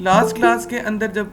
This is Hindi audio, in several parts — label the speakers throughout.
Speaker 1: लास्ट क्लास के अंदर जब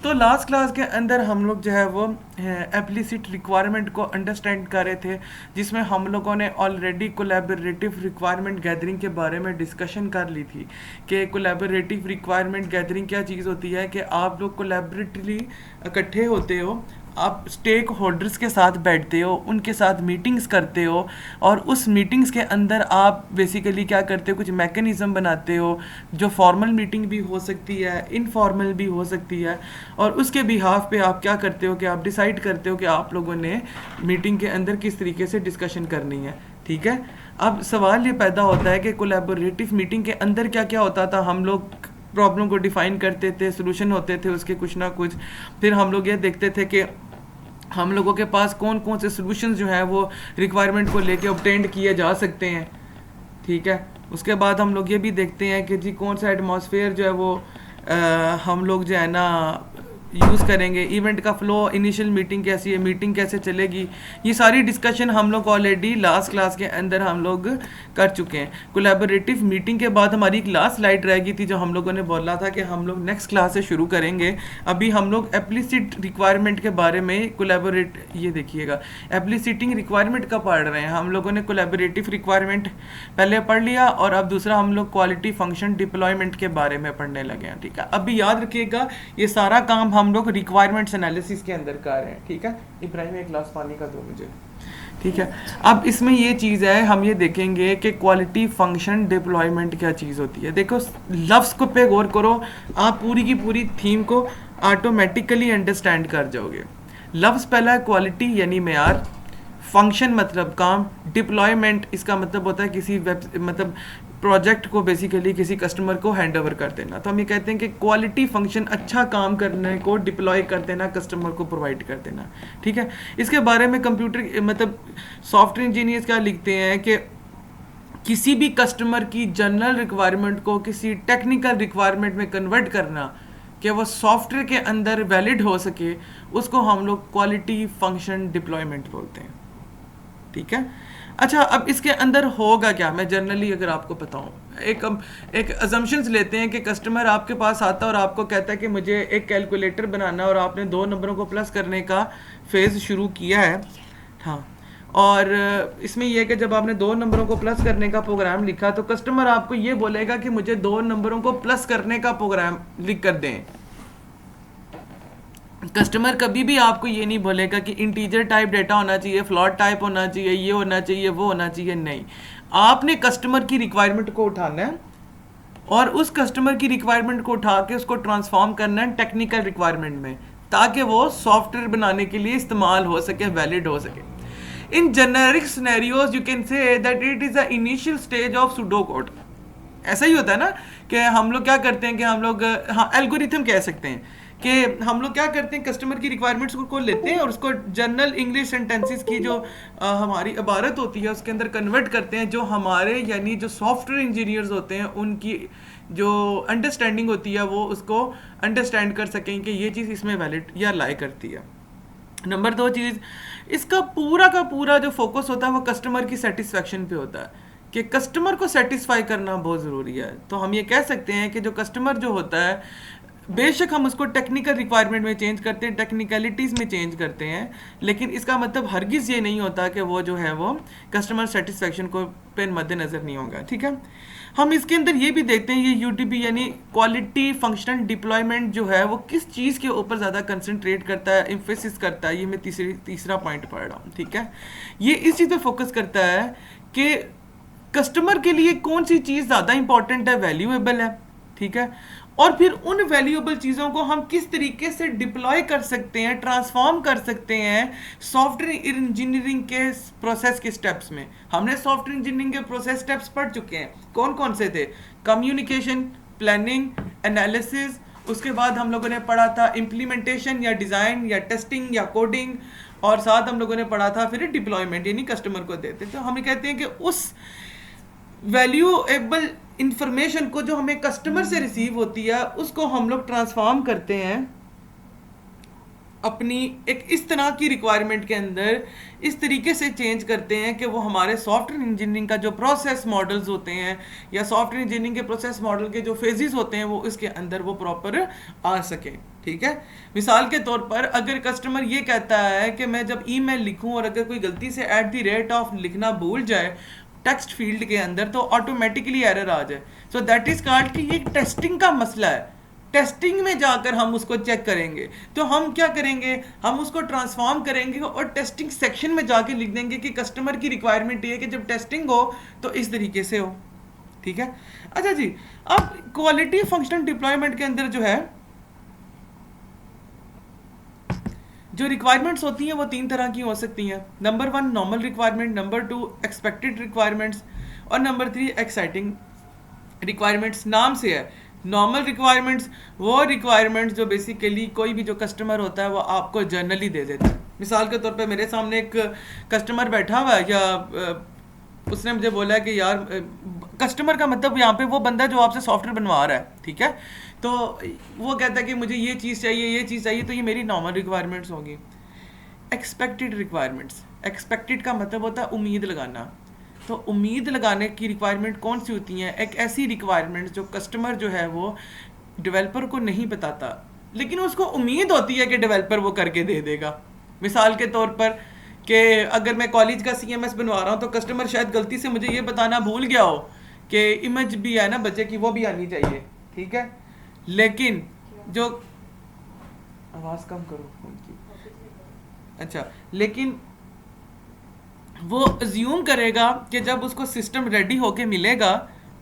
Speaker 1: तो लास्ट क्लास के अंदर हम लोग जो है वो एप्लिसिट रिक्वायरमेंट को अंडरस्टैंड कर रहे थे, जिसमें हम लोगों ने ऑलरेडी कोलैबोरेटिव रिक्वायरमेंट गैदरिंग के बारे में डिस्कशन कर ली थी कि कोलैबोरेटिव रिक्वायरमेंट गैदरिंग क्या चीज़ होती है, कि आप लोग कोलैबोरेटिवली इकट्ठे होते हो, आप स्टेक होल्डर्स के साथ बैठते हो, उनके साथ मीटिंग्स करते हो, और उस मीटिंग्स के अंदर आप बेसिकली क्या करते हो, कुछ मैकेनिज़्म बनाते हो, जो फॉर्मल मीटिंग भी हो सकती है, इनफॉर्मल भी हो सकती है, और उसके बिहाफ पे आप क्या करते हो कि आप डिसाइड करते हो कि आप लोगों ने मीटिंग के अंदर किस तरीके से डिस्कशन करनी है। ठीक है, अब सवाल ये पैदा होता है कि कोलैबोरेटिव मीटिंग के अंदर क्या क्या होता था। हम लोग प्रॉब्लम को डिफाइन करते थे, सोल्यूशन होते थे उसके कुछ ना कुछ, फिर हम लोग ये देखते थे कि हम लोगों के पास कौन कौन से सोल्यूशन जो हैं वो रिक्वायरमेंट को लेके ऑब्टेंड किए जा सकते हैं। ठीक है, उसके बाद हम लोग ये भी देखते हैं कि जी कौन सा एटमॉस्फेयर जो है वो हम लोग जो है ना यूज़ करेंगे, इवेंट का फ्लो, इनिशियल मीटिंग कैसी है, मीटिंग कैसे चलेगी, ये सारी डिस्कशन हम लोग ऑलरेडी लास्ट क्लास के अंदर हम लोग कर चुके हैं। कोलैबोरेटिव मीटिंग के बाद हमारी एक लास्ट स्लाइड रह गई थी जो हम लोगों ने बोला था कि हम लोग नेक्स्ट क्लास से शुरू करेंगे। अभी हम लोग एप्लिसिट रिक्वायरमेंट के बारे में कोलैबोरेट, ये देखिएगा एप्लिसिटिंग रिक्वायरमेंट का पढ़ रहे हैं हम लोगों ने। कोलैबोरेटिव रिक्वायरमेंट पहले पढ़ लिया, और अब दूसरा हम लोग क्वालिटी फंक्शन डिप्लॉयमेंट के बारे में पढ़ने लगे हैं। ठीक है, अभी याद रखिएगा ये सारा काम हम लोग रिक्वायरमेंट्स एनालिसिस के अंदर कर रहे हैं। ठीक है, इब्राहिम एक गिलास पानी का दो मुझे। ठीक है, अब इसमें ये चीज़ है, हम ये देखेंगे कि क्वालिटी फंक्शन डिप्लॉयमेंट क्या चीज़ होती है। देखो लफ्ज़ को पे गौर करो, आप पूरी की पूरी थीम को ऑटोमेटिकली अंडरस्टैंड कर जाओगे। लफ्ज़ पहला है क्वालिटी यानी मेयार, फंक्शन मतलब काम, डिप्लॉयमेंट इसका मतलब होता है किसी वेब मतलब प्रोजेक्ट को बेसिकली किसी कस्टमर को हैंड ओवर कर देना। तो हम ये कहते हैं कि क्वालिटी फंक्शन अच्छा काम करने को डिप्लॉय कर देना, कस्टमर को प्रोवाइड कर देना। ठीक है, इसके बारे में कंप्यूटर मतलब सॉफ्टवेयर इंजीनियर्स क्या लिखते हैं कि किसी भी कस्टमर की जनरल रिक्वायरमेंट को किसी टेक्निकल रिक्वायरमेंट में कन्वर्ट करना कि वो सॉफ्टवेयर के अंदर वैलिड हो सके, उसको हम लोग क्वालिटी फंक्शन डिप्लॉयमेंट बोलते हैं। ठीक है, अच्छा अब इसके अंदर होगा क्या, मैं जनरली अगर आपको बताऊं, एक अजम्पशंस लेते हैं कि कस्टमर आपके पास आता है और आपको कहता है कि मुझे एक कैलकुलेटर बनाना है, और आपने 2 नंबरों को प्लस करने का फेज़ शुरू किया है। हाँ, और इसमें यह है कि जब आपने 2 नंबरों को प्लस करने का प्रोग्राम लिखा तो कस्टमर आपको ये बोलेगा कि मुझे 2 नंबरों को प्लस करने का प्रोग्राम लिख कर दें। कस्टमर कभी भी आपको ये नहीं बोलेगा कि इंटीजर टाइप डेटा होना चाहिए, फ्लोट टाइप होना चाहिए, ये होना चाहिए, वो होना चाहिए। नहीं, आपने कस्टमर की रिक्वायरमेंट को उठाना है और उस कस्टमर की रिक्वायरमेंट को उठा के उसको ट्रांसफॉर्म करना है टेक्निकल रिक्वायरमेंट में, ताकि वो सॉफ्टवेयर बनाने के लिए इस्तेमाल हो सके, वैलिड हो सके। In generic scenarios you can say that it is the initial stage of pseudo code. ऐसा ही होता है ना कि हम लोग क्या करते हैं कि हम लोग, हाँ एल्गोरिथम कह सकते हैं कि हम लोग क्या करते हैं, कस्टमर की रिक्वायरमेंट्स को लेते हैं और उसको जनरल इंग्लिश सेंटेंसेस की जो हमारी इबारत होती है उसके अंदर कन्वर्ट करते हैं, जो हमारे यानी जो सॉफ्टवेयर इंजीनियर्स होते हैं उनकी जो अंडरस्टैंडिंग होती है वो उसको अंडरस्टैंड कर सकें कि ये चीज़ इसमें वैलिड या लाई करती है। नंबर 2 चीज़, इसका पूरा का पूरा जो फोकस होता है वो कस्टमर की सेटिस्फेक्शन पे होता है कि कस्टमर को सेटिस्फाई करना बहुत ज़रूरी है। तो हम ये कह सकते हैं कि जो कस्टमर जो होता है, बेशक हम उसको टेक्निकल रिक्वायरमेंट में चेंज करते हैं, टेक्निकलिटीज़ में चेंज करते हैं, लेकिन इसका मतलब हरगिज़ ये नहीं होता कि वो जो है वो कस्टमर सेटिस्फेक्शन को पे मद्देनज़र नहीं होगा। ठीक है, हम इसके अंदर ये भी देखते हैं, ये यूटीपी यानी क्वालिटी फंक्शनल डिप्लॉयमेंट जो है वो किस चीज़ के ऊपर ज़्यादा कंसंट्रेट करता है, एम्फेसिस करता है। ये मैं तीसरा पॉइंट पढ़ रहा हूँ। ठीक है, ये इस चीज़ पर फोकस करता है कि कस्टमर के लिए कौन सी चीज़ ज़्यादा इंपॉर्टेंट है, वैल्यूएबल है। ठीक है, और फिर उन वैल्यूएबल चीज़ों को हम किस तरीके से डिप्लॉय कर सकते हैं, ट्रांसफॉर्म कर सकते हैं सॉफ्टवेयर इंजीनियरिंग के प्रोसेस के स्टेप्स में। हमने सॉफ्टवेयर इंजीनियरिंग के प्रोसेस स्टेप्स पढ़ चुके हैं, कौन कौन से थे, कम्युनिकेशन, प्लानिंग, एनालिसिस, उसके बाद हम लोगों ने पढ़ा था इम्प्लीमेंटेशन या डिज़ाइन या टेस्टिंग या कोडिंग, और साथ हम लोगों ने पढ़ा था फिर डिप्लॉयमेंट यानी कस्टमर को देते। तो हम कहते हैं कि उस वैल्यूएबल इंफॉर्मेशन को जो हमें कस्टमर से रिसीव होती है उसको हम लोग ट्रांसफॉर्म करते हैं अपनी एक इस तरह की रिक्वायरमेंट के अंदर इस तरीके से चेंज करते हैं कि वो हमारे सॉफ्टवेयर इंजीनियरिंग का जो प्रोसेस मॉडल्स होते हैं या सॉफ्टवेयर इंजीनियरिंग के प्रोसेस मॉडल के जो फेजेस होते हैं वो इसके अंदर वो प्रॉपर आ सकें। ठीक है, मिसाल के तौर पर अगर कस्टमर ये कहता है कि मैं जब ईमेल लिखूं और अगर कोई गलती से @ लिखना भूल जाए टेक्स्ट फील्ड के अंदर तो ऑटोमेटिकली एरर आ जाए, सो दैट इज कॉल्ड कि ये टेस्टिंग का मसला है। टेस्टिंग में जाकर हम उसको चेक करेंगे, तो हम क्या करेंगे, हम उसको ट्रांसफॉर्म करेंगे और टेस्टिंग सेक्शन में जाके लिख देंगे कि कस्टमर की रिक्वायरमेंट ये है कि जब टेस्टिंग हो तो इस तरीके से हो। ठीक है, अच्छा जी, अब क्वालिटी फंक्शनल डिप्लॉयमेंट के अंदर जो है जो रिक्वायरमेंट्स होती हैं वो 3 तरह की हो सकती हैं। Number 1 normal requirement, number 2 expected requirements और नंबर 3 एक्साइटिंग रिक्वायरमेंट्स। नाम से है नॉर्मल रिक्वायरमेंट्स, वो रिक्वायरमेंट्स जो बेसिकली कोई भी जो कस्टमर होता है वो आपको जर्नली दे देता है। मिसाल के तौर पे मेरे सामने एक कस्टमर बैठा हुआ है या उसने मुझे बोला कि यार कस्टमर का मतलब यहाँ पे वो बंदा जो आपसे सॉफ्टवेयर बनवा रहा है, ठीक है, तो वो कहता है कि मुझे ये चीज़ चाहिए, तो ये मेरी नॉर्मल रिक्वायरमेंट्स होंगी। एक्सपेक्टेड रिक्वायरमेंट्स, एक्सपेक्टेड का मतलब होता है उम्मीद लगाना। तो उम्मीद लगाने की रिक्वायरमेंट कौन सी होती हैं? एक ऐसी रिक्वायरमेंट जो कस्टमर जो है वो डेवलपर को नहीं बताता, लेकिन उसको उम्मीद होती है कि डेवलपर वो करके दे देगा। मिसाल के तौर पर कि अगर मैं कॉलेज का CMS बनवा रहा हूँ तो कस्टमर शायद गलती से मुझे ये बताना भूल गया हो कि इमेज भी है ना बच्चे की, वो भी आनी चाहिए, ठीक है, लेकिन जो आवाज़ कम करो उनकी, अच्छा, लेकिन वो अज्यूम करेगा कि जब उसको सिस्टम रेडी होके मिलेगा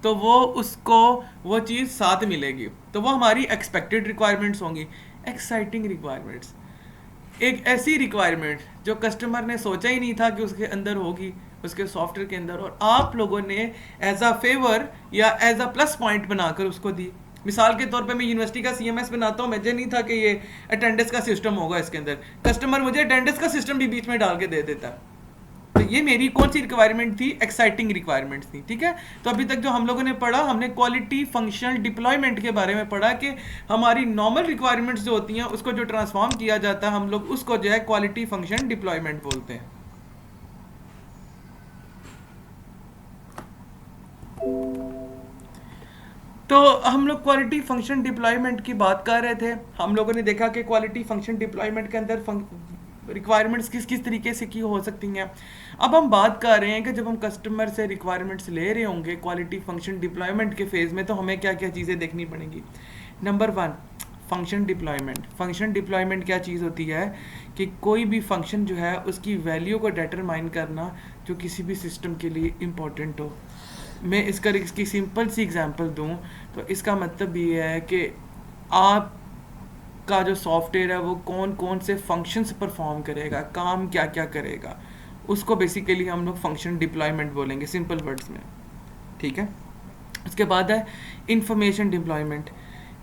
Speaker 1: तो वो उसको वो चीज़ साथ मिलेगी, तो वो हमारी एक्सपेक्टेड रिक्वायरमेंट्स होंगी। एक्साइटिंग रिक्वायरमेंट्स, एक ऐसी रिक्वायरमेंट जो कस्टमर ने सोचा ही नहीं था कि उसके अंदर होगी, उसके सॉफ्टवेयर के अंदर, और आप लोगों ने एज अ फेवर या एज अ प्लस पॉइंट बनाकर उसको दी। मिसाल के तौर पे मैं यूनिवर्सिटी का CMS बनाता हूँ, मुझे नहीं था कि ये अटेंडेंस का सिस्टम होगा इसके अंदर, कस्टमर मुझे अटेंडेंस का सिस्टम भी बीच में डाल के दे देता है। तो ये मेरी कौन सी रिक्वायरमेंट थी? एक्साइटिंग रिक्वायरमेंट थी। ठीक है, तो अभी तक जो हम लोगों ने पढ़ा, हमने क्वालिटी फंक्शनल डिप्लॉयमेंट के बारे में पढ़ा कि हमारी नॉर्मल रिक्वायरमेंट्स जो होती हैं उसको जो ट्रांसफॉर्म किया जाता है हम लोग उसको जो है क्वालिटी फंक्शन डिप्लॉयमेंट बोलते हैं। तो हम लोग क्वालिटी फंक्शन डिप्लॉयमेंट की बात कर रहे थे। हम लोगों ने देखा कि क्वालिटी फंक्शन डिप्लॉयमेंट के अंदर रिक्वायरमेंट्स किस किस तरीके से की हो सकती हैं। अब हम बात कर रहे हैं कि जब हम कस्टमर से रिक्वायरमेंट्स ले रहे होंगे क्वालिटी फंक्शन डिप्लॉयमेंट के फेज़ में, तो हमें क्या क्या चीज़ें देखनी पड़ेंगी। Number 1 function deployment. Function deployment क्या चीज़ होती है कि कोई भी फंक्शन जो है उसकी वैल्यू को डिटरमाइन करना जो किसी भी सिस्टम के लिए इम्पोर्टेंट हो। मैं इसकी सिंपल सी एग्जांपल दूं तो इसका मतलब ये है कि आप का जो सॉफ्टवेयर है वो कौन कौन से फंक्शंस परफॉर्म करेगा, काम क्या क्या करेगा, उसको बेसिकली हम लोग फंक्शन डिप्लॉयमेंट बोलेंगे सिंपल वर्ड्स में। ठीक है, उसके बाद है इंफॉर्मेशन डिप्लॉयमेंट।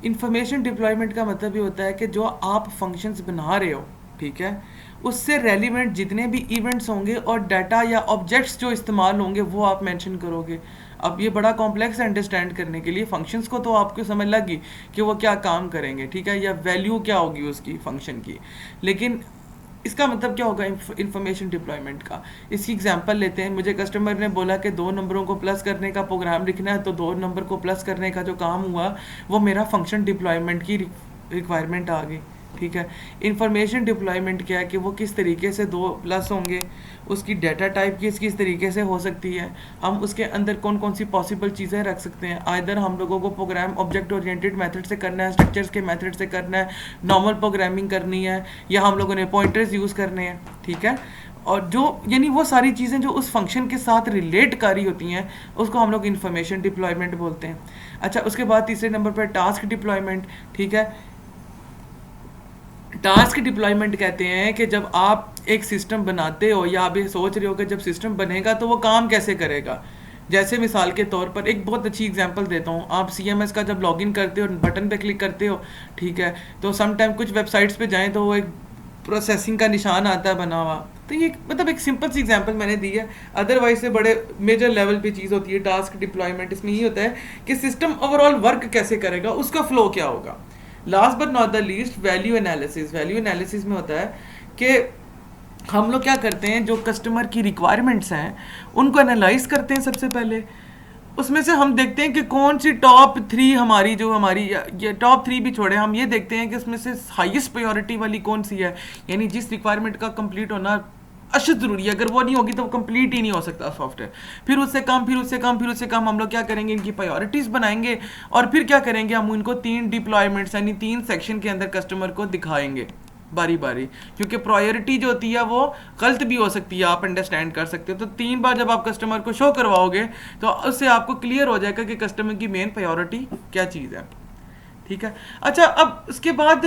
Speaker 1: इंफॉर्मेशन डिप्लॉयमेंट का मतलब ये होता है कि जो आप फंक्शंस बना रहे हो, ठीक है, उससे रेलिवेंट जितने भी इवेंट्स होंगे और डाटा या ऑब्जेक्ट्स जो इस्तेमाल होंगे वो आप मेंशन करोगे। अब ये बड़ा कॉम्प्लेक्स है अंडरस्टैंड करने के लिए। फंक्शंस को तो आपको समझ लगी कि वो क्या काम करेंगे, ठीक है, या वैल्यू क्या होगी उसकी फंक्शन की, लेकिन इसका मतलब क्या होगा इंफॉर्मेशन डिप्लॉयमेंट का। इसकी एग्जांपल लेते हैं। मुझे कस्टमर ने बोला कि 2 नंबरों को प्लस करने का प्रोग्राम लिखना है, तो 2 नंबर को प्लस करने का जो काम हुआ वो मेरा फंक्शन डिप्लॉयमेंट की रिक्वायरमेंट आ गई। ठीक है, इंफॉर्मेशन डिप्लॉयमेंट क्या है कि वो किस तरीके से 2 प्लस होंगे, उसकी डाटा टाइप किस तरीके से हो सकती है, हम उसके अंदर कौन कौन सी पॉसिबल चीज़ें रख सकते हैं। आइदर हम लोगों को प्रोग्राम ऑब्जेक्ट ओरिएंटेड मेथड से करना है, स्ट्रक्चर्स के मेथड से करना है, नॉर्मल प्रोग्रामिंग करनी है, या हम लोगों ने पॉइंटर्स यूज़ करने हैं। ठीक है, और जो यानी वो सारी चीज़ें जो उस फंक्शन के साथ रिलेट करी होती हैं उसको हम लोग इंफॉर्मेशन डिप्लॉयमेंट बोलते हैं। अच्छा, उसके बाद तीसरे नंबर पर टास्क डिप्लॉयमेंट। ठीक है, टास्क डिप्लॉयमेंट कहते हैं कि जब आप एक सिस्टम बनाते हो या आप ये सोच रहे हो कि जब सिस्टम बनेगा तो वो काम कैसे करेगा। जैसे मिसाल के तौर पर एक बहुत अच्छी एग्जांपल देता हूँ, आप CMS का जब लॉगिन करते हो बटन पे क्लिक करते हो, ठीक है, तो सम टाइम कुछ वेबसाइट्स पे जाएं तो वो एक प्रोसेसिंग का निशान आता है बना हुआ। तो ये मतलब एक सिंपल सी एग्जांपल मैंने दी है, अदरवाइज से बड़े मेजर लेवल पे चीज़ होती है टास्क डिप्लॉयमेंट। इसमें ये होता है कि सिस्टम ओवरऑल वर्क कैसे करेगा, उसका फ्लो क्या होगा। Last but not the least, value analysis. Value analysis में होता है कि हम लोग क्या करते हैं, जो कस्टमर की रिक्वायरमेंट्स हैं उनको एनालाइज करते हैं सबसे पहले। उसमें से हम देखते हैं कि कौन सी टॉप 3 हमारी, जो हमारी, ये टॉप 3 भी छोड़े, हम ये देखते हैं कि उसमें से हाईएस्ट प्रायोरिटी वाली कौन सी है, यानी जिस रिक्वायरमेंट का कंप्लीट होना अशद ज़रूरी है, अगर वो नहीं होगी तो वो कंप्लीट ही नहीं हो सकता सॉफ्टवेयर। फिर उससे कम, फिर उससे कम, फिर उससे कम, हम लोग क्या करेंगे, इनकी प्रायोरिटीज़ बनाएंगे और फिर क्या करेंगे, हम इनको 3 डिप्लॉयमेंट्स यानी 3 सेक्शन के अंदर कस्टमर को दिखाएंगे बारी बारी, क्योंकि प्रायोरिटी जो होती है वो गलत भी हो सकती है, आप अंडरस्टैंड कर सकते हो। तो 3 बार जब आप कस्टमर को शो करवाओगे तो उससे आपको क्लियर हो जाएगा कि कस्टमर की मेन प्रायोरिटी क्या चीज़ है। ठीक है। अच्छा, अब उसके बाद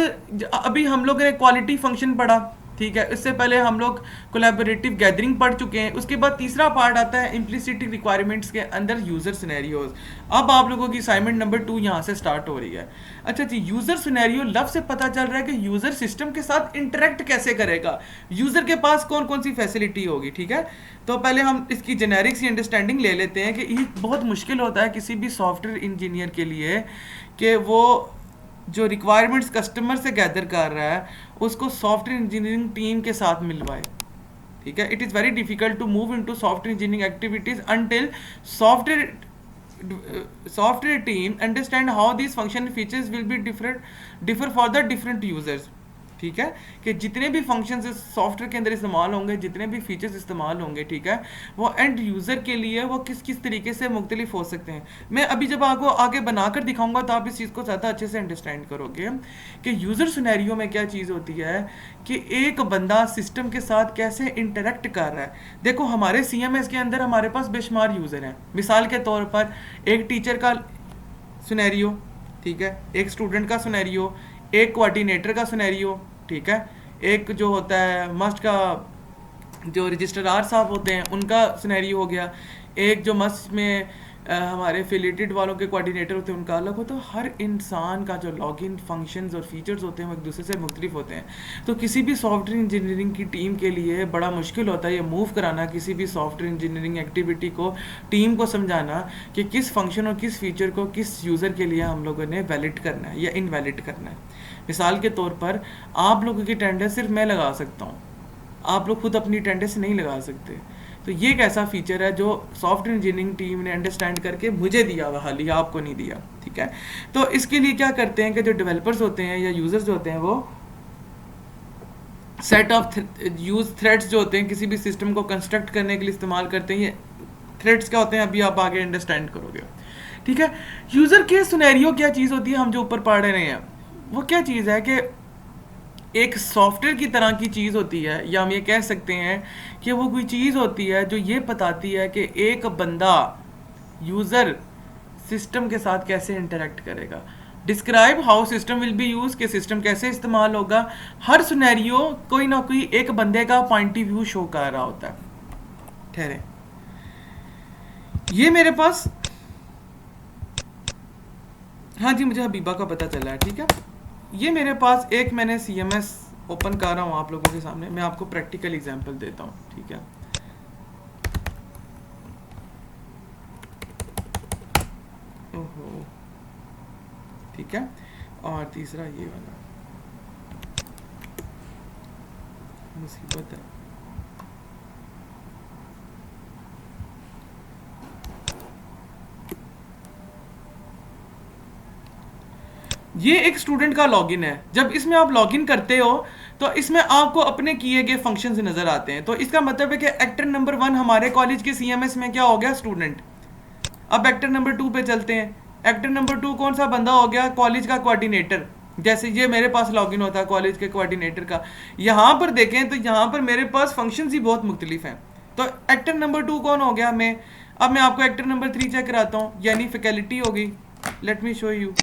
Speaker 1: अभी हम लोग ने क्वालिटी फंक्शन पढ़ा, ठीक है। इससे पहले हम लोग कोलैबोरेटिव गैदरिंग पढ़ चुके हैं। उसके बाद तीसरा पार्ट आता है इम्प्लिसिट रिक्वायरमेंट्स के अंदर यूज़र सिनेरियोज। अब आप लोगों की असाइनमेंट नंबर 2 यहाँ से स्टार्ट हो रही है। अच्छा जी, यूज़र सिनेरियो लफ्ज़ से पता चल रहा है कि यूज़र सिस्टम के साथ इंटरेक्ट कैसे करेगा, यूज़र के पास कौन कौन सी फैसिलिटी होगी। ठीक है, तो पहले हम इसकी जेनेरिक सी अंडरस्टैंडिंग ले लेते हैं कि ये बहुत मुश्किल होता है किसी भी सॉफ्टवेयर इंजीनियर के लिए कि वो जो रिक्वायरमेंट्स कस्टमर से गैदर कर रहा है उसको सॉफ्टवेयर इंजीनियरिंग टीम के साथ मिलवाए। ठीक है, it is very difficult to move into software engineering activities until software team understand how this function features will be differ for the different users. ठीक है, कि जितने भी फंक्शंस इस सॉफ्टवेयर के अंदर इस्तेमाल होंगे, जितने भी फीचर्स इस्तेमाल होंगे, ठीक है, वो एंड यूज़र के लिए वो किस किस तरीके से मुख्तलिफ हो सकते हैं। मैं अभी जब आपको आगे बनाकर दिखाऊंगा तो आप इस चीज़ को ज़्यादा अच्छे से अंडरस्टैंड करोगे कि यूज़र सिनेरियो में क्या चीज़ होती है, कि एक बंदा सिस्टम के साथ कैसे इंटरेक्ट कर रहा है। देखो, हमारे CMS के अंदर हमारे पास बेशुमार यूज़र हैं। मिसाल के तौर पर एक टीचर का सिनेरियो, ठीक है, एक स्टूडेंट का सिनेरियो, एक कोऑर्डिनेटर का सिनेरियो, ठीक है, एक जो होता है मस्ट का जो रजिस्ट्रार साहब होते हैं उनका सिनेरियो हो गया, एक जो मस्ट में हमारे एफिलिएटेड वालों के कोऑर्डिनेटर होते हैं उनका अलग होता है। तो हर इंसान का जो लॉगिन फंक्शंस और फीचर्स होते हैं वो एक दूसरे से मुख्तलिफ होते हैं। तो किसी भी सॉफ्टवेयर इंजीनियरिंग की टीम के लिए बड़ा मुश्किल होता है ये मूव कराना, किसी भी सॉफ्टवेयर इंजीनियरिंग एक्टिविटी को टीम को समझाना कि किस फंक्शन और किस फीचर को किस यूज़र के लिए हम लोगों ने वैलिड करना है या इनवैलिड करना है। मिसाल के तौर पर आप लोगों की अटेंडेंस सिर्फ मैं लगा सकता हूँ, आप लोग खुद अपनी अटेंडेंस नहीं लगा सकते। तो ये एक ऐसा फीचर है जो सॉफ्टवेयर इंजीनियरिंग टीम ने अंडरस्टैंड करके मुझे दिया हुआ, हाल ही आपको नहीं दिया। ठीक है, तो इसके लिए क्या करते हैं कि जो डेवलपर्स होते हैं या यूजर्स होते हैं वो सेट ऑफ यूज थ्रेड्स जो होते हैं किसी भी सिस्टम को कंस्ट्रक्ट करने के लिए इस्तेमाल करते हैं। ये थ्रेड्स क्या होते हैं अभी आप आगे अंडरस्टैंड करोगे। ठीक है, यूजर के सिनेरियो क्या चीज़ होती है, हम जो ऊपर पढ़ रहे हैं वो क्या चीज़ है कि एक सॉफ्टवेयर की तरह की चीज़ होती है, या हम ये कह सकते हैं कि वो कोई चीज़ होती है जो ये बताती है कि एक बंदा यूज़र सिस्टम के साथ कैसे इंटरेक्ट करेगा। Describe how system will be use, कि सिस्टम कैसे इस्तेमाल होगा। हर सिनेरियो कोई ना कोई एक बंदे का पॉइंट ऑफ व्यू शो कर रहा होता है। ठहरे, ये मेरे पास, हाँ जी मुझे हबीबा का पता चला है। ठीक है, ये मेरे पास एक मैंने CMS ओपन कर रहा हूँ आप लोगों के सामने, मैं आपको प्रैक्टिकल एग्जांपल देता हूँ। ठीक है, ओहो, ठीक है, और तीसरा ये वाला मुसीबत है। ये एक स्टूडेंट का लॉगिन है। जब इसमें आप लॉगिन करते हो तो इसमें आपको अपने किए गए फंक्शंस नजर आते हैं। तो इसका मतलब है कि एक्टर नंबर 1 हमारे कॉलेज के CMS में क्या हो गया, स्टूडेंट। अब एक्टर नंबर 2 पे चलते हैं। एक्टर नंबर 2 कौन सा बंदा हो गया, कॉलेज का कोऑर्डिनेटर। जैसे ये मेरे पास लॉगिन होता है कॉलेज के कोऑर्डिनेटर का। यहाँ पर देखें तो यहाँ पर मेरे पास फंक्शंस ही बहुत मुख्तलिफ हैं। तो एक्टर नंबर 2 कौन हो गया, मैं। अब मैं आपको एक्टर नंबर 3 चेक कराता हूँ, यानी फैकल्टी होगी। Let me show you.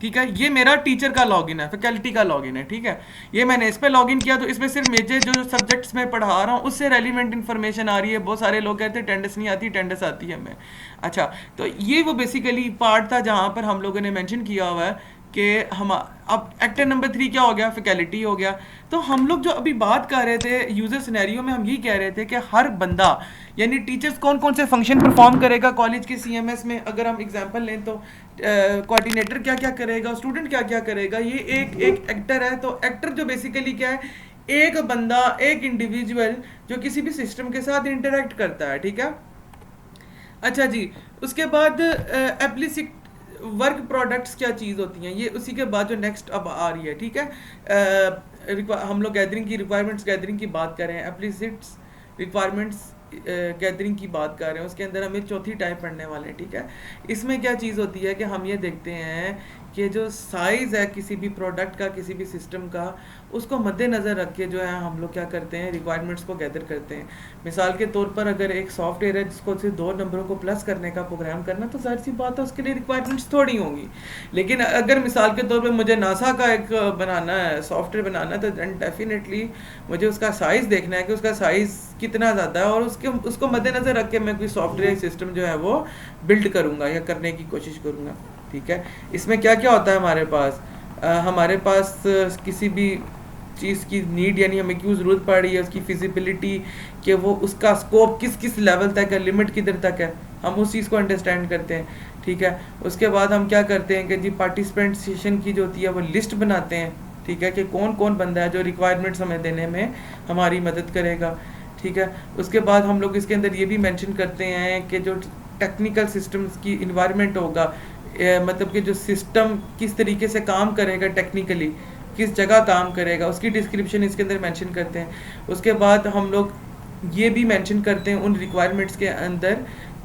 Speaker 1: ठीक है, ये मेरा टीचर का लॉगिन है, फैकल्टी का लॉगिन है। ठीक है, ये मैंने इस पे लॉगिन किया तो इसमें सिर्फ मेरे जो सब्जेक्ट्स में पढ़ा रहा हूँ उससे रेलिवेंट इन्फॉर्मेशन आ रही है। बहुत सारे लोग कहते हैं अटेंडेंस नहीं आती, अटेंडेंस आती है हमें। अच्छा, तो ये वो बेसिकली पार्ट था जहाँ पर हम लोगों ने मेंशन किया हुआ है कि हम अब एक्टर नंबर 3 क्या हो गया, फैकल्टी हो गया। तो हम लोग जो अभी बात कर रहे थे यूजर सिनेरियो में, हम ये कह रहे थे कि हर बंदा यानी टीचर्स कौन कौन से फंक्शन परफॉर्म करेगा कॉलेज के सीएमएस में। अगर हम एग्जांपल लें तो कोऑर्डिनेटर क्या क्या करेगा, स्टूडेंट क्या क्या करेगा, ये एक एक एक्टर है। तो एक्टर जो बेसिकली क्या है, एक बंदा, एक इंडिविजुअल जो किसी भी सिस्टम के साथ इंटरेक्ट करता है, ठीक है। अच्छा जी, उसके बाद एप्लिसिट वर्क प्रोडक्ट्स क्या चीज़ होती हैं, ये उसी के बाद जो नेक्स्ट अब आ रही है, ठीक है। हम लोग गैदरिंग की रिक्वायरमेंट्स गैदरिंग की बात कर रहे हैं, एप्लिसिट्स रिक्वायरमेंट्स गैदरिंग की बात कर रहे हैं, उसके अंदर हम एक चौथी टाइप पढ़ने वाले हैं, ठीक है। इसमें क्या चीज़ होती है कि हम ये देखते हैं कि जो साइज़ है किसी भी प्रोडक्ट का, किसी भी सिस्टम का, उसको मद्देनज़र रख के जो है हम लोग क्या करते हैं, रिक्वायरमेंट्स को गैदर करते हैं। मिसाल के तौर पर अगर एक सॉफ्टवेयर है जिसको सिर्फ 2 नंबरों को प्लस करने का प्रोग्राम करना, तो जाहिर सी बात है उसके लिए रिक्वायरमेंट्स थोड़ी होंगी। लेकिन अगर मिसाल के तौर पर मुझे नासा का एक बनाना है, सॉफ्टवेयर बनाना है, तो डेफिनेटली मुझे उसका साइज़ देखना है कि उसका साइज़ कितना ज़्यादा है, और उसको मद्देनज़र रख के मैं कोई सॉफ्टवेयर सिस्टम जो है वो बिल्ड करूँगा या करने की कोशिश करूँगा, ठीक है। इसमें क्या क्या होता है हमारे पास, हमारे पास किसी भी चीज़ की नीड यानी हमें क्यों ज़रूरत पड़ रही है, उसकी फिजिबिलिटी, कि वो उसका स्कोप किस किस लेवल तक है, लिमिट किधर तक है, हम उस चीज़ को अंडरस्टैंड करते हैं, ठीक है। उसके बाद हम क्या करते हैं कि जी पार्टिसिपेंट सेशन की जो होती है वो लिस्ट बनाते हैं, ठीक है, कि कौन कौन बंदा है जो रिक्वायरमेंट्स हमें देने में हमारी मदद करेगा, ठीक है। उसके बाद हम लोग इसके अंदर ये भी मेंशन करते हैं कि जो टेक्निकल सिस्टम्स की इन्वायरमेंट होगा, मतलब कि जो सिस्टम किस तरीके से काम करेगा, टेक्निकली किस जगह काम करेगा, उसकी डिस्क्रिप्शन इसके अंदर मेंशन करते हैं। उसके बाद हम लोग ये भी मेंशन करते हैं उन रिक्वायरमेंट्स के अंदर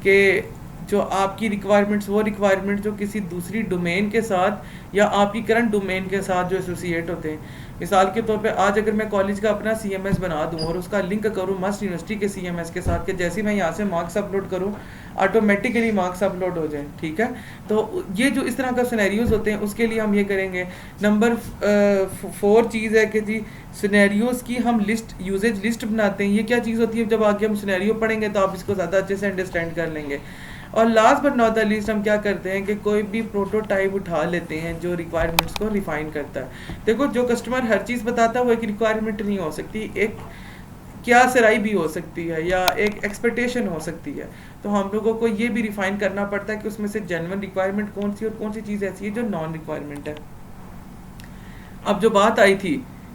Speaker 1: कि जो आपकी रिक्वायरमेंट्स, वो रिक्वायरमेंट जो किसी दूसरी डोमेन के साथ या आपकी करंट डोमेन के साथ जो एसोसिएट होते हैं। मिसाल के तौर पे आज अगर मैं कॉलेज का अपना सीएमएस बना दूं और उसका लिंक करूं मस्ट यूनिवर्सिटी के सीएमएस के साथ, कि जैसे मैं यहाँ से मार्क्स अपलोड करूं ऑटोमेटिकली मार्क्स अपलोड हो जाए, ठीक है। तो ये जो इस तरह का सिनेरियोज होते हैं उसके लिए हम ये करेंगे। नंबर 4 चीज़ है कि जी सिनेरियोज की हम लिस्ट, यूजेज लिस्ट बनाते हैं। ये क्या चीज़ होती है, जब आगे हम सिनेरियो पढ़ेंगे तो आप इसको ज़्यादा अच्छे से अंडरस्टैंड कर लेंगे। और last but not the least हम क्या करते हैं कि कोई भी प्रोटोटाइप उठा लेते हैं जो रिक्वायरमेंट्स को रिफाइन करता है। देखो जो कस्टमर हर चीज़ बताता है वो एक रिक्वायरमेंट नहीं हो सकती, एक क्या सराई भी हो सकती है या एक एक्सपेक्टेशन हो सकती है। तो हम लोगों को ये भी रिफाइन करना पड़ता है कि उसमें से जेन्युइन रिक्वायरमेंट कौन सी और कौन सी चीज़ ऐसी है जो नॉन रिक्वायरमेंट है। अब जो बात आई थी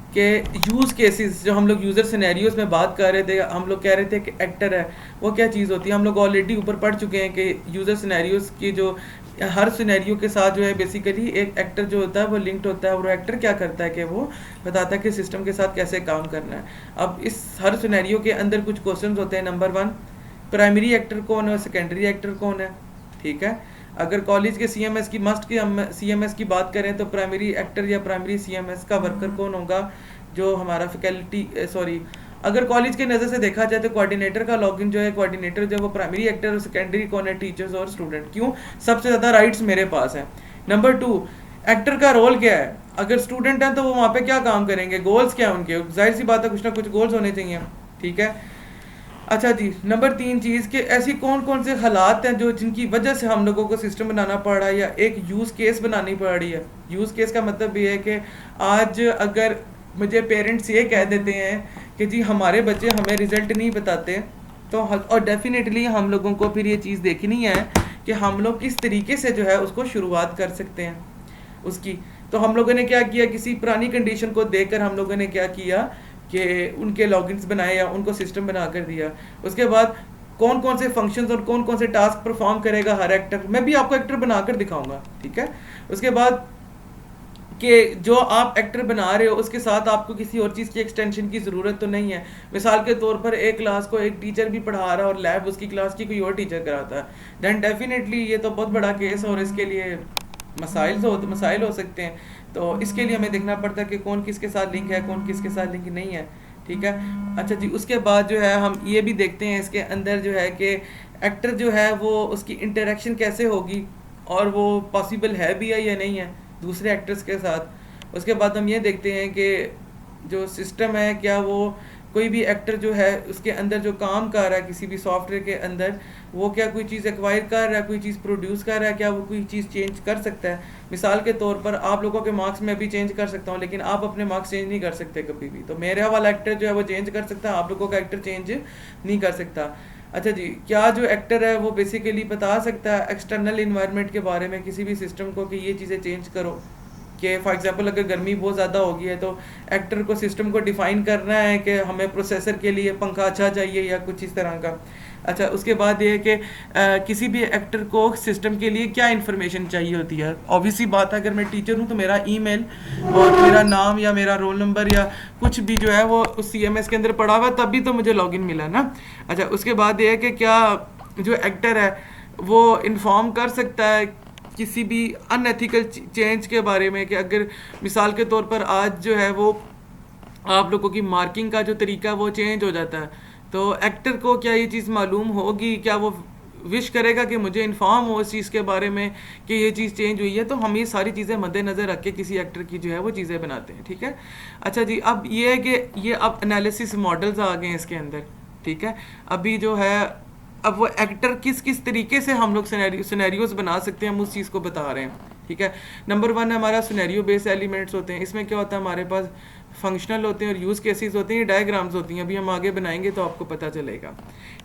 Speaker 1: कि यूज़ केसेस, जो हम लोग यूज़र सिनेरियोज में बात कर रहे थे, हम लोग कह रहे थे कि एक्टर है वो क्या चीज़ होती है। हम लोग ऑलरेडी ऊपर पढ़ चुके हैं कि यूज़र सिनेरियोज की जो हर सिनेरियो के साथ जो है बेसिकली एक एक्टर जो होता है वो लिंक्ड होता है, और वो एक्टर क्या करता है कि वो बताता है कि सिस्टम के साथ कैसे काम करना है। अब इस हर सिनेरियो के अंदर कुछ क्वेश्चन होते हैं। नंबर 1, प्राइमरी एक्टर कौन है और सेकेंडरी एक्टर कौन है, ठीक है। अगर कॉलेज के सीएमएस की मस्ट की हम सीएमएस की बात करें तो प्राइमरी एक्टर या प्राइमरी सीएमएस का वर्कर कौन होगा, जो हमारा फैकल्टी अगर कॉलेज के नज़र से देखा जाए तो कोऑर्डिनेटर का लॉगिन जो है, कोऑर्डिनेटर जो है वो प्राइमरी एक्टर और सेकेंडरी कौन है, टीचर्स और स्टूडेंट। क्यों, सबसे ज़्यादा राइट्स मेरे पास हैं। नंबर 2, एक्टर का रोल क्या है। अगर स्टूडेंट हैं तो वो वहाँ पे क्या काम करेंगे, गोल्स क्या है उनके, जाहिर सी बात है कुछ ना कुछ गोल्स होने चाहिए, ठीक है। अच्छा जी, नंबर 3 चीज़ कि ऐसी कौन कौन से हालात हैं जो जिनकी वजह से हम लोगों को सिस्टम बनाना पड़ रहा है या एक यूज़ केस बनानी पड़ रही है। यूज़ केस का मतलब ये है कि आज अगर मुझे पेरेंट्स ये कह देते हैं कि जी हमारे बच्चे हमें रिज़ल्ट नहीं बताते, तो और डेफिनेटली हम लोगों को फिर ये चीज़ देखनी है कि हम लोग किस तरीके से जो है उसको शुरुआत कर सकते हैं उसकी। तो हम लोगों ने क्या किया, किसी पुरानी कंडीशन को देखकर हम लोगों ने क्या किया कि उनके लॉगिन्स बनाए या उनको सिस्टम बना कर दिया। उसके बाद कौन कौन से फंक्शंस और कौन कौन से टास्क परफॉर्म करेगा हर एक्टर, मैं भी आपको एक्टर बनाकर दिखाऊंगा, ठीक है। उसके बाद कि जो आप एक्टर बना रहे हो उसके साथ आपको किसी और चीज़ की एक्सटेंशन की ज़रूरत तो नहीं है। मिसाल के तौर पर एक क्लास को एक टीचर भी पढ़ा रहा है और लैब उसकी क्लास की कोई और टीचर कराता है, दैन डेफिनेटली ये तो बहुत बड़ा केस है और इसके लिए मसाइल हो सकते हैं। तो इसके लिए हमें देखना पड़ता है कि कौन किसके साथ लिंक है, कौन किसके साथ लिंक नहीं है, ठीक है। अच्छा जी, उसके बाद जो है हम ये भी देखते हैं इसके अंदर जो है कि एक्टर जो है वो उसकी इंटरेक्शन कैसे होगी और वो पॉसिबल है भी है या नहीं है दूसरे एक्टर्स के साथ। उसके बाद हम ये देखते हैं कि जो सिस्टम है क्या वो कोई भी एक्टर जो है उसके अंदर जो काम कर रहा है किसी भी सॉफ्टवेयर के अंदर, वो क्या कोई चीज़ एक्वायर कर रहा है, कोई चीज़ प्रोड्यूस कर रहा है, क्या वो कोई चीज़ चेंज कर सकता है? मिसाल के तौर पर आप लोगों के मार्क्स में अभी चेंज कर सकता हूँ, लेकिन आप अपने मार्क्स चेंज नहीं कर सकते कभी भी। तो मेरा वाला एक्टर जो है वो चेंज कर सकता है, आप लोगों का एक्टर चेंज नहीं कर सकता। अच्छा जी, क्या जो एक्टर है वो बेसिकली बता सकता है एक्सटर्नल इन्वायरमेंट के बारे में किसी भी सिस्टम को कि ये चीज़ें चेंज करो? कि फॉर एग्जांपल अगर गर्मी बहुत ज़्यादा होगी है तो एक्टर को सिस्टम को डिफाइन करना है कि हमें प्रोसेसर के लिए पंखा अच्छा चाहिए या कुछ इस तरह का। अच्छा, उसके बाद ये है कि किसी भी एक्टर को सिस्टम के लिए क्या इन्फॉर्मेशन चाहिए होती है। ऑब्वियसली बात है, अगर मैं टीचर हूँ तो मेरा ईमेल और मेरा नाम या मेरा रोल नंबर या कुछ भी जो है वो उस CMS के अंदर पड़ा हुआ, तभी तो मुझे लॉगिन मिला ना। अच्छा, उसके बाद ये है कि क्या जो एक्टर है वो इन्फॉर्म कर सकता है किसी भी अनएथिकल चेंज के बारे में, कि अगर मिसाल के तौर पर आज जो है वो आप लोगों की मार्किंग का जो तरीका वो चेंज हो जाता है, तो एक्टर को क्या ये चीज़ मालूम होगी? क्या वो विश करेगा कि मुझे इन्फॉर्म हो इस चीज़ के बारे में कि ये चीज़ चेंज हुई है? तो हम ये सारी चीज़ें मद्देनज़र रख के किसी एक्टर की जो है वो चीज़ें बनाते हैं, ठीक है। अच्छा जी, अब ये है कि ये अब एनालिसिस मॉडल्स आ गए हैं इसके अंदर, ठीक है। अभी जो है अब वो एक्टर किस किस तरीके से हम लोग सिनेरियोज बना सकते हैं, हम उस चीज़ को बता रहे हैं, ठीक है। नंबर 1 हमारा सिनेरियो बेस्ड एलिमेंट्स होते हैं। इसमें क्या होता है, हमारे पास फंक्शनल होते हैं और यूज़ केसेस होते हैं, डायग्राम्स होती हैं, अभी हम आगे बनाएंगे तो आपको पता चलेगा।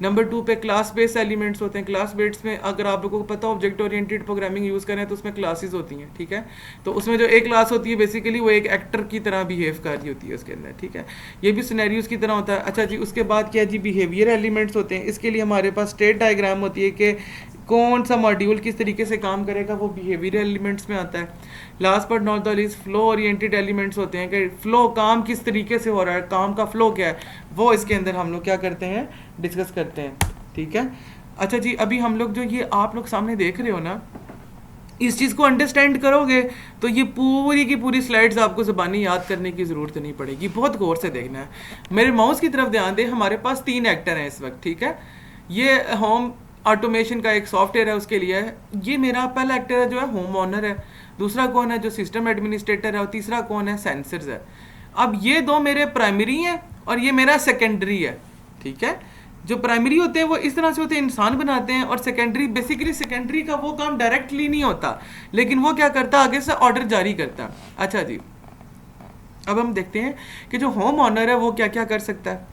Speaker 1: नंबर 2 पे क्लास बेस्ड एलिमेंट्स होते हैं। क्लास बेस्ड में अगर आप लोगों को पता हो ऑब्जेक्ट ओरिएंटेड प्रोग्रामिंग यूज़ करें तो उसमें क्लासेस होती हैं, ठीक है। तो उसमें जो एक क्लास होती है बेसिकली वो एक एक्टर की तरह बिहेव कर रही होती है उसके अंदर, ठीक है। ये भी सिनेरियोज की तरह होता है। अच्छा जी, उसके बाद क्या जी, बिहेवियर एलिमेंट्स होते हैं। इसके लिए हमारे पास स्टेट डायग्राम होती है कि कौन सा मॉड्यूल किस तरीके से काम करेगा, वो बिहेवियर एलिमेंट्स में आता है। Last but not the least flow oriented elements होते हैं कि फ्लो काम किस तरीके से हो रहा है, काम का फ्लो क्या है, वो इसके अंदर हम लोग क्या करते हैं, डिस्कस करते हैं, ठीक है। अच्छा जी, अभी हम लोग जो ये आप लोग सामने देख रहे हो ना, इस चीज़ को अंडरस्टैंड करोगे तो ये पूरी की पूरी स्लाइड्स आपको ज़बानी याद करने की ज़रूरत नहीं पड़ेगी, बहुत गौर से देखना है। मेरे माउस की तरफ ध्यान दें, हमारे पास 3 एक्टर हैं इस वक्त, ठीक है। ये होम ऑटोमेशन का एक सॉफ्टवेयर है, उसके लिए है। ये मेरा पहला एक्टर है जो है होम ऑनर है, दूसरा कौन है जो सिस्टम एडमिनिस्ट्रेटर है, और तीसरा कौन है सेंसर्स है। अब ये 2 मेरे प्राइमरी हैं और ये मेरा सेकेंडरी है, ठीक है। जो प्राइमरी होते हैं वो इस तरह से होते हैं, इंसान बनाते हैं, और सेकेंडरी बेसिकली सेकेंडरी का वो काम डायरेक्टली नहीं होता, लेकिन वो क्या करता है, आगे से ऑर्डर जारी करता है। अच्छा जी, अब हम देखते हैं कि जो होम ऑनर है वो क्या क्या कर सकता है।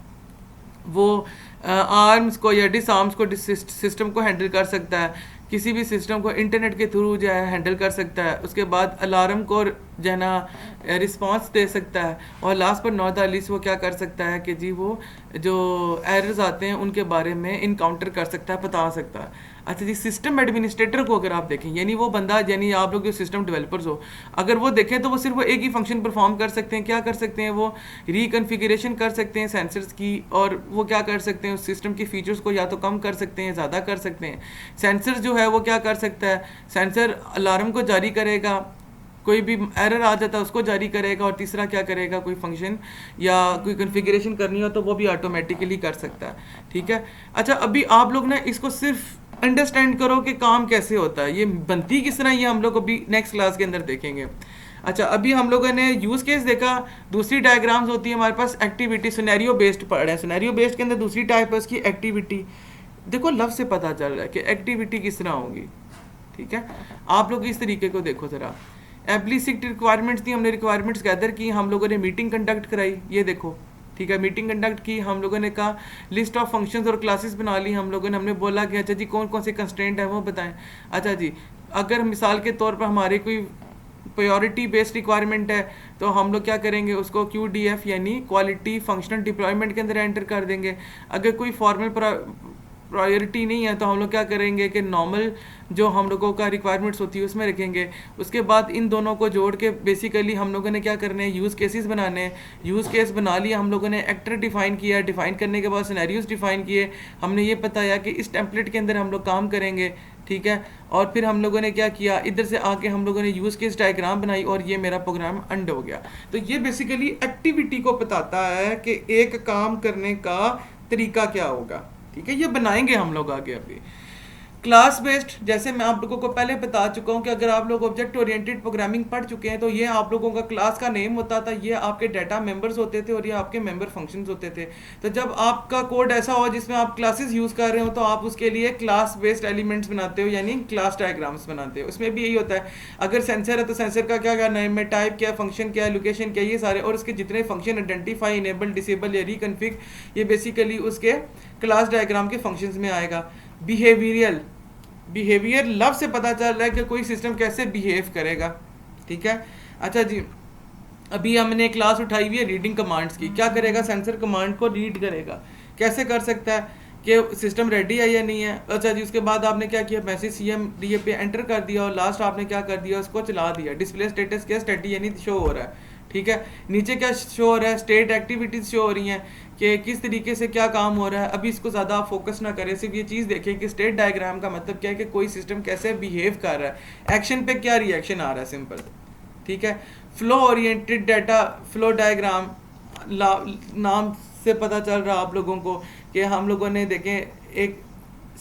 Speaker 1: वो आर्म्स को या डिसआर्म्स को सिस्टम को हैंडल कर सकता है, किसी भी सिस्टम को इंटरनेट के थ्रू जो है हैंडल कर सकता है। उसके बाद अलार्म को जो है ना रिस्पॉन्स दे सकता है, और लास्ट पर नॉट द लीस्ट वो क्या कर सकता है कि जी वो जो एरर्स आते हैं उनके बारे में इनकाउंटर कर सकता है, बता सकता है। अच्छा जी, सिस्टम एडमिनिस्ट्रेटर को अगर आप देखें, यानी वो बंदा, यानी आप लोग जो सिस्टम डेवलपर्स हो, अगर वो देखें तो वो सिर्फ वो एक ही फंक्शन परफॉर्म कर सकते हैं। क्या कर सकते हैं, वो रिकन्फिगरेशन कर सकते हैं सेंसर्स की, और वो क्या कर सकते हैं, उस सिस्टम की फीचर्स को या तो कम कर सकते हैं, ज़्यादा कर सकते हैं। सेंसर जो है वो क्या कर सकता है, सेंसर अलार्म को जारी करेगा, कोई भी एरर आ जाता है उसको जारी करेगा, और तीसरा क्या करेगा, कोई फंक्शन या कोई कॉन्फ़िगरेशन करनी हो तो वो भी ऑटोमेटिकली कर सकता है, ठीक है। अच्छा, अभी आप लोग ना इसको सिर्फ अंडरस्टैंड करो कि काम कैसे होता है, ये बनती किस तरह, ये हम लोग अभी नेक्स्ट क्लास के अंदर देखेंगे। अच्छा, अभी हम लोगों ने यूज़ केस देखा, दूसरी डायग्राम्स होती है हमारे पास एक्टिविटी, सिनेरियो बेस्ड पढ़ है। सिनेरियो बेस्ड के अंदर दूसरी टाइप है उसकी एक्टिविटी। देखो लफ्ज़ से पता चल रहा है कि एक्टिविटी किस तरह होगी, ठीक है। आप लोग इस तरीके को देखो ज़रा, एप्लीसिट रिक्वायरमेंट्स थी, हमने रिक्वायरमेंट्स गैदर की, हम लोगों ने मीटिंग कंडक्ट कराई, ये देखो, ठीक है। मीटिंग कंडक्ट की, हम लोगों ने कहा लिस्ट ऑफ फंक्शंस और क्लासेस बना ली हम लोगों ने, हमने बोला कि अच्छा जी कौन कौन से कंस्ट्रेंट है वो बताएं। अच्छा जी, अगर मिसाल के तौर पर हमारे कोई प्रायोरिटी बेस्ड रिक्वायरमेंट है तो हम लोग क्या करेंगे, उसको QDF यानी क्वालिटी फंक्शनल डिप्लॉयमेंट के अंदर एंटर कर देंगे। अगर कोई फॉर्मल प्रायोरिटी नहीं है तो हम लोग क्या करेंगे कि नॉर्मल जो हम लोगों का रिक्वायरमेंट्स होती है उसमें रखेंगे। उसके बाद इन दोनों को जोड़ के बेसिकली हम लोगों ने क्या करने हैं, यूज़ केसेस बनाने हैं। यूज़ केस बना लिया हम लोगों ने, एक्टर डिफाइन किया, डिफाइन करने के बाद सिनेरियोज डिफाइन किए, हमने ये बताया कि इस टेम्पलेट के अंदर हम लोग काम करेंगे, ठीक है। और फिर हम लोगों ने क्या किया, इधर से आके हम लोगों ने यूज़ केस डायग्राम बनाई और ये मेरा प्रोग्राम एंड हो गया। तो ये बेसिकली एक्टिविटी को बताता है कि एक काम करने का तरीका क्या होगा, ठीक है। ये बनाएंगे हम लोग आगे अभी। क्लास बेस्ड, जैसे मैं आप लोगों को पहले बता चुका हूँ कि अगर आप लोग ऑब्जेक्ट ओरिएंटेड प्रोग्रामिंग पढ़ चुके हैं तो ये आप लोगों का क्लास का नेम होता था, ये आपके डाटा मेंबर्स होते थे और ये आपके मेंबर फंक्शंस होते थे। तो जब आपका कोड ऐसा हो जिसमें आप क्लासेस यूज़ कर रहे हो तो आप उसके लिए क्लास बेस्ड एलिमेंट्स बनाते हो, यानी क्लास डायग्राम्स बनाते हो। उसमें भी यही होता है, अगर सेंसर है तो सेंसर का क्या क्या नेम है, टाइप क्या, फंक्शन क्या, लोकेशन क्या, ये सारे और उसके जितने फंक्शन आइडेंटिफाई, इनेबल, डिसेबल या रिकन्फिग, ये बेसिकली उसके क्लास डायग्राम के फंक्शंस में आएगा। बिहेवियरल, बिहेवियर लव से पता चल रहा है कि कोई सिस्टम कैसे बिहेव करेगा, ठीक है। अच्छा जी, अभी हमने क्लास उठाई हुई है रीडिंग कमांड्स की। क्या करेगा, सेंसर कमांड को रीड करेगा। कैसे कर सकता है कि सिस्टम रेडी है या नहीं है। अच्छा जी, उसके बाद आपने क्या किया, मैसेज CMDA पे एंटर कर दिया और लास्ट आपने क्या कर दिया, उसको चला दिया। डिस्प्ले स्टेटस क्या, स्टेडी यानी शो हो रहा है, ठीक है। नीचे क्या शो हो रहा है, स्टेट एक्टिविटीज शो हो रही हैं कि किस तरीके से क्या काम हो रहा है। अभी इसको ज़्यादा आप फोकस ना करें, सिर्फ ये चीज़ देखें कि स्टेट डायग्राम का मतलब क्या है कि कोई सिस्टम कैसे बिहेव कर रहा है, एक्शन पे क्या रिएक्शन आ रहा है, सिंपल, ठीक है। Flow oriented data flow diagram नाम से पता चल रहा आप लोगों को कि हम लोगों ने देखें एक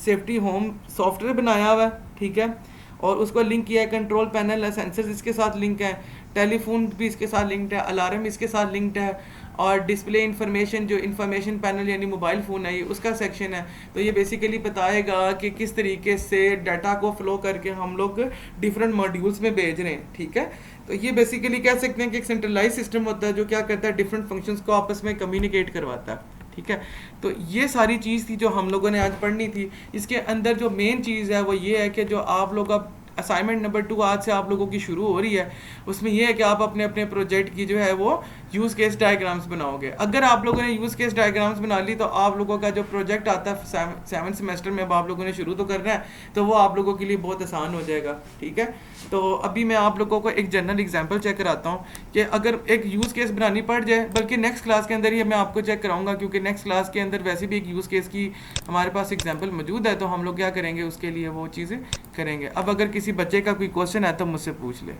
Speaker 1: सेफ्टी होम सॉफ्टवेयर बनाया हुआ है, ठीक है, और उसको लिंक किया है, कंट्रोल पैनल है, सेंसर्स इसके साथ लिंक है, टेलीफोन भी इसके साथ लिंक्ड है, अलार्म इसके साथ लिंक्ड है, और डिस्प्ले इंफॉर्मेशन जो इंफॉर्मेशन पैनल यानी मोबाइल फ़ोन है ये उसका सेक्शन है। तो ये बेसिकली बताएगा कि किस तरीके से डाटा को फ्लो करके हम लोग डिफरेंट मॉड्यूल्स में भेज रहे हैं, ठीक है। तो ये बेसिकली कह सकते हैं कि एक सेंट्रलाइज सिस्टम होता है जो क्या करता है, डिफरेंट फंक्शंस को आपस में कम्युनिकेट करवाता है, ठीक है। तो ये सारी चीज़ थी जो हम लोगों ने आज पढ़नी थी। इसके अंदर जो मेन चीज़ है वो ये है कि जो आप लोग अब असाइनमेंट नंबर 2 आज से आप लोगों की शुरू हो रही है, उसमें यह है कि आप अपने अपने प्रोजेक्ट की जो है वो यूज़ केस डायग्राम्स बनाओगे। अगर आप लोगों ने यूज़ केस डायग्राम्स बना ली तो आप लोगों का जो प्रोजेक्ट आता है 7th सेमेस्टर में, अब आप लोगों ने शुरू तो करना है, तो वो आप लोगों के लिए बहुत आसान हो जाएगा, ठीक है। तो अभी मैं आप लोगों को एक जनरल एग्जाम्पल चेक कराता हूँ कि अगर एक यूज़ केस बनानी पड़ जाए, बल्कि नेक्स्ट क्लास के अंदर ही मैं आपको चेक कराऊंगा, क्योंकि नेक्स्ट क्लास के अंदर वैसे भी एक यूज़ केस की हमारे पास एग्जाम्पल मौजूद है, तो हम लोग क्या करेंगे उसके लिए वो चीज़ें करेंगे। अब अगर किसी बच्चे का कोई क्वेश्चन है तो मुझसे पूछ ले।